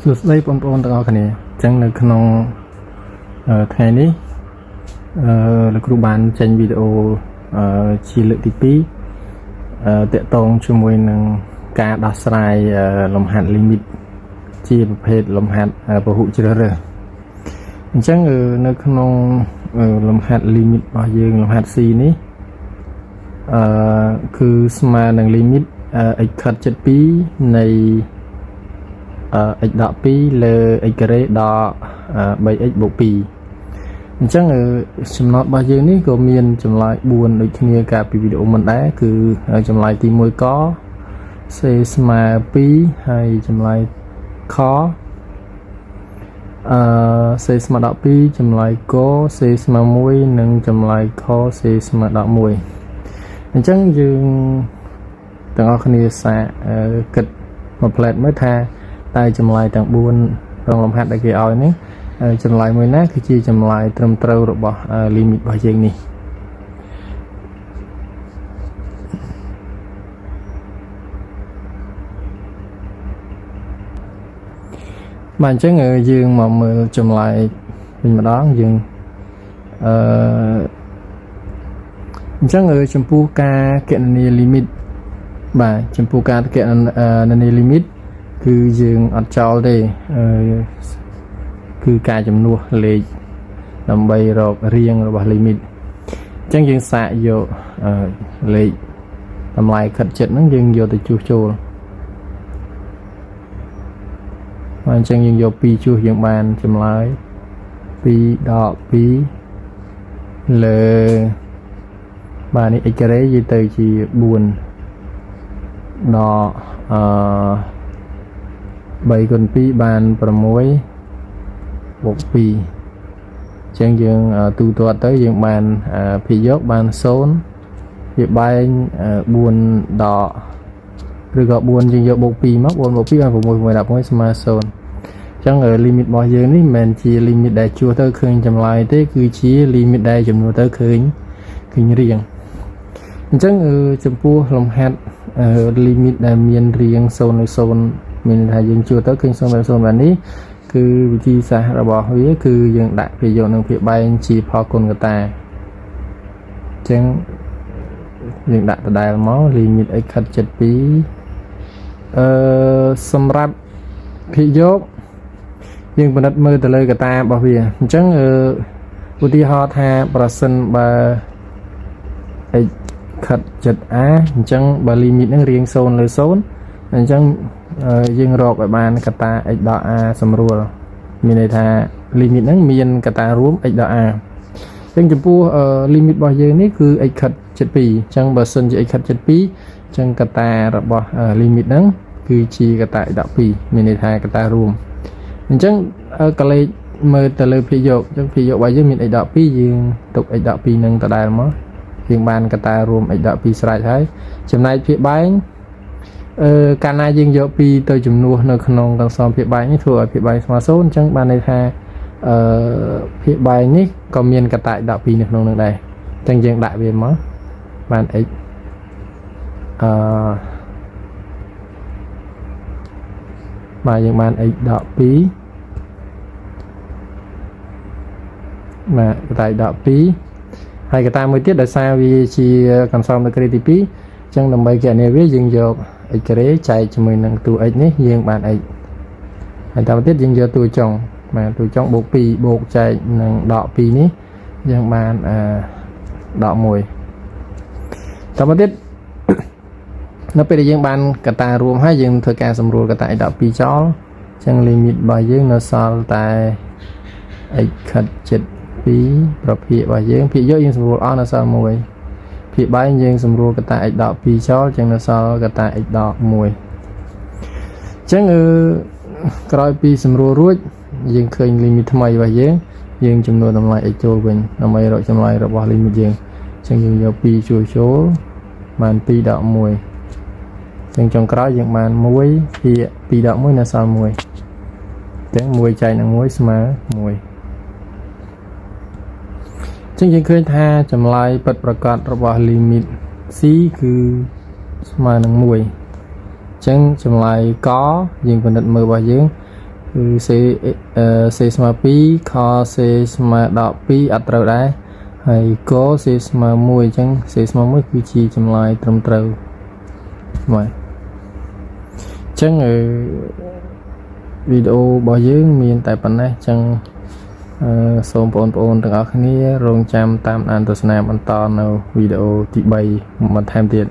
សួស្តីបងប្អូនទាំងអស់គ្នាអញ្ចឹងនៅក្នុងថ្ងៃនេះលោកគ្រូបានចេញវីដេអូជាលើកទី2តាក់ទងជាមួយនឹងការដោះស្រាយលំហាត់ limit ជាប្រភេទលំហាត់ពហុជ្រើសរើសអញ្ចឹងនៅក្នុងលំហាត់ limit របស់យើងលំហាត់ C នេះគឺស្មើនឹង limit x ខិត72នៃx ដក2លើ x ការ៉េដក 3x បូក2អញ្ចឹងចំណុចរបស់យើងនេះក៏មានចម្លើយ4ដូចគ្នាកាលពីវីដេអូមុនដែរគឺចម្លើយទី1ក c ស្មើ2ហើយចម្លើយខc ស្មើដក2ចម្លើយក c ស្មើ1និងចម្លើយខ c ស្មើដក1អញ្ចឹងយើងទាំងអស់គ្នាសាកគិតមួយផ្លែតមើលថាតើចម្លើយទាំង4រងលំហាត់ដែលគេឲ្យនេះចម្លើយមួយណាគឺជាចម្លើយត្រឹមត្រូវរបស់ limit របស់យើងនេះបាទអញ្ចឹងយើងមកមើលចម្លើយវិញម្ដងយើងអញ្ចឹងចំពោះការគណនា limit បាទចំពោះការគណនា limit គឺយើងអត់ចោលទេគឺការចំនួនលេខដើម្បីរករៀងរបស់ limit អញ្ចឹងយើងសាកយកលេខតម្លៃខិតចិត្តហ្នឹងយើងយកទៅជួសជុលបាទអញ្ចឹងយើងយក2ជួសយើងបានចម្លើយ2ដក2លើបាទនេះ x ការ៉េនិយាយទៅជា4ដក3គុណ2បាន6បូក2អញ្ចឹងយើងទូទាត់ទៅយើងបានភាគយកបាន0វាបែង4ដកឬក៏4យើងយកបូក2មក4បូក2បាន6 6 11ស្មើ0អញ្ចឹង limit របស់យើងនេះមិនមែនជា limit ដែលជួសទៅឃើញចម្លើយទេគឺជា limit ដែលចំនួនទៅឃើញរៀងអញ្ចឹងចំពោះលំហាត់limit ដែលមានរៀង0នៅ0មានថាយើងជួសទៅឃើញ0 0បែបនេះគឺវិធីសាស្ត្ររបស់វាគឺយើងដាក់ភាគយកនិងភាគបែងជាផលគុណកតាអញ្ចឹងយើងដាក់ដដែលមក limit x ខិត72សម្រាប់ភាគយកយើងពិនិត្យមើលទៅលើកតារបស់វាអញ្ចឹងឧទាហរណ៍ថាប្រសិនបើ x ខិត 7a អញ្ចឹងបើ limit ហ្នឹងរៀង0លើ0អញ្ចឹងយើងរកឲ្យបានកតា x ដក a សម្រួលមានន័យថា limit ហ្នឹងមានកតារួម x ដក a អញ្ចឹងចំពោះ limit របស់យើងនេះគឺ x ខិត 72អញ្ចឹងបើសិនជា x ខិត 72អញ្ចឹងកតារបស់ limit ហ្នឹងគឺជាកតា x ដក 2មានន័យថាកតារួមអញ្ចឹងកលេចមើលទៅលើភាគយកអញ្ចឹងភាគយករបស់យើងមាន x ដក 2យើងទុក x ដក 2នឹងដដែលមកយើងបានកតារួម x ដក 2 ស្រេចហើយចំណែកភាគបែងកាលណាយើងយក2ទៅចំនួននៅក្នុងកន្សោមភាគបែងនេះធ្វើឲ្យភាគបែងស្មើ0អញ្ចឹងបានន័យថាភាគបែងនេះក៏មានកតា x ដក 2នៅក្នុងនឹងដែរអញ្ចឹងយើងដាក់វាមកបាន x បាទយើងបាន x ដក 2បាទកតា x ដក 2ហើយកតាមួយទៀតដោយសារវាជាកន្សោមនៅក្រេទី2អញ្ចឹងដើម្បីគណនាវាយើងយក x ការ៉េចែកជាមួយនឹងតួ x នេះយើងបាន x ហើយតាមទៀតយើងយកតួចុងបាទតួចុងបូក2បូកចែកនឹងដក2នេះយើងបានដក1តាមទៀតនៅពេលដែលយើងបានកតារួមហើយយើងធ្វើការសម្រួលកតា x ដក 2ចោលអញ្ចឹង limit របស់យើងនៅសល់តែ x ខិត72ប្រភាគរបស់យើងភាគយកយើងសម្រួលអស់នៅសល់1ភាគបែងយើងសម្រួលកតា x ដក 2ចោលអញ្ចឹងនៅសល់កតា x ដក 1អញ្ចឹងក្រោយពីសម្រួលរួចយើងឃើញ limit ថ្មីរបស់យើងចំនួនតម្លៃ x ចូលវិញដើម្បីរកចម្លើយរបស់ limit យើងអញ្ចឹងយើងយក2ជួសចូលបាន2ដក1អញ្ចឹងចុងក្រោយយើងបាន1ភាគ2ដក1នៅសល់1អញ្ចឹង1ចែកនឹង1ស្មើ1អញ្ចឹងយើងឃើញថាចម្លើយពិតប្រាកដរបស់ limit c គឺស្មើនឹង1អញ្ចឹងចម្លើយកយើងពិនិត្យមើលរបស់យើង គឺ c ស្មើ2 ខ c ស្មើ12អត់ត្រូវដែរហើយក c ស្មើ1អញ្ចឹង c ស្មើ1គឺជាចម្លើយត្រឹមត្រូវបាទអញ្ចឹងវីដេអូរបស់យើងមានតែប៉ុណ្ណេះអញ្ចឹងសូមបងប្អូនទាំងអស់គ្នារងចាំតាមដានទស្សនាបន្តនៅវីដេអូទី3បន្ថែមទៀត